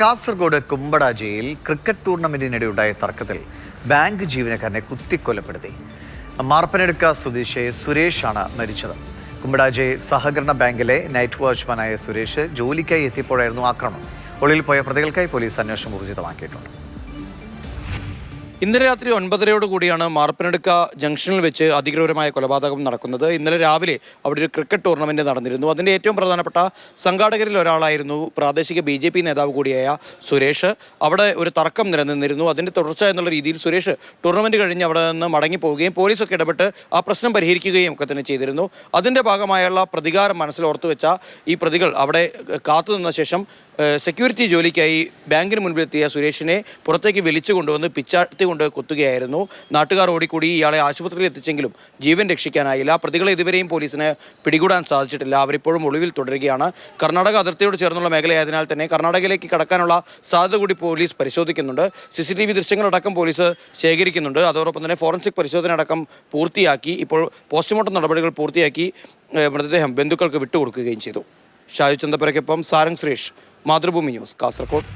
Kasaragod കുമ്പടാജിയിൽ cricket ടൂർണമെന്റിനിടെയുണ്ടായ തർക്കത്തിൽ bank ജീവനക്കാരനെ കുത്തിക്കൊലപ്പെടുത്തി. മാർപ്പനെടുക്ക സ്വദേശി സുരേഷാണ് മരിച്ചത്. കുമ്പടാജി സഹകരണ ബാങ്കിലെ നൈറ്റ് വാച്ച്മാനായ സുരേഷ് ജോലിക്കായി എത്തിയപ്പോഴായിരുന്നു ആക്രമണം. ഒളിവിൽ പോയ പ്രതികൾക്കായി പോലീസ് അന്വേഷണം ഊർജിതമാക്കിയിട്ടുണ്ട്. ഇന്നലെ രാത്രി 9:30 മാർപ്പനെടുക്ക ജംഗ്ഷനിൽ വെച്ച് അതിക്രൂരമായ കൊലപാതകം നടക്കുന്നത്. ഇന്നലെ രാവിലെ അവിടെ ഒരു ക്രിക്കറ്റ് ടൂർണമെന്റ് നടന്നിരുന്നു. അതിൻ്റെ ഏറ്റവും പ്രധാനപ്പെട്ട സംഘാടകരിൽ ഒരാളായിരുന്നു പ്രാദേശിക BJP നേതാവ് കൂടിയായ സുരേഷ്. അവിടെ ഒരു തർക്കം നിലനിന്നിരുന്നു. അതിൻ്റെ തുടർച്ച എന്നുള്ള രീതിയിൽ സുരേഷ് ടൂർണമെന്റ് കഴിഞ്ഞ് അവിടെ നിന്ന് മടങ്ങിപ്പോവുകയും പോലീസൊക്കെ ഇടപെട്ട് ആ പ്രശ്നം പരിഹരിക്കുകയും ഒക്കെ തന്നെ ചെയ്തിരുന്നു. അതിൻ്റെ ഭാഗമായുള്ള പ്രതികാരം മനസ്സിലോർത്തു വെച്ച ഈ പ്രതികൾ അവിടെ കാത്തുനിന്ന ശേഷം സെക്യൂരിറ്റി ജോലിക്കായി ബാങ്കിന് മുൻപിലെത്തിയ സുരേഷിനെ പുറത്തേക്ക് വലിച്ചു കൊണ്ടുവന്ന് പിച്ചാത്തി കൊണ്ട് കുത്തുകയായിരുന്നു. നാട്ടുകാർ ഓടിക്കൂടി ഇയാളെ ആശുപത്രിയിൽ എത്തിച്ചെങ്കിലും ജീവൻ രക്ഷിക്കാനായില്ല. പ്രതികളെ ഇതുവരെയും പോലീസിന് പിടികൂടാൻ സാധിച്ചിട്ടില്ല. അവരിപ്പോഴും ഒളിവിൽ തുടരുകയാണ്. കർണാടക അതിർത്തിയോട് ചേർന്നുള്ള മേഖലയായതിനാൽ തന്നെ കർണാടകയിലേക്ക് കടക്കാനുള്ള സാധ്യത കൂടി പോലീസ് പരിശോധിക്കുന്നുണ്ട്. CCTV ദൃശ്യങ്ങളടക്കം പോലീസ് ശേഖരിക്കുന്നുണ്ട്. അതോടൊപ്പം തന്നെ ഫോറൻസിക് പരിശോധന അടക്കം പൂർത്തിയാക്കി. ഇപ്പോൾ പോസ്റ്റ്മോർട്ടം നടപടികൾ പൂർത്തിയാക്കി മൃതദേഹം ബന്ധുക്കൾക്ക് വിട്ടുകൊടുക്കുകയും ചെയ്തു. ഷാജു ചന്തപുരയ്ക്കൊപ്പം സാരംഗ് സുരേഷ്, മാതൃഭൂമി ന്യൂസ്, കാസർഗോഡ്.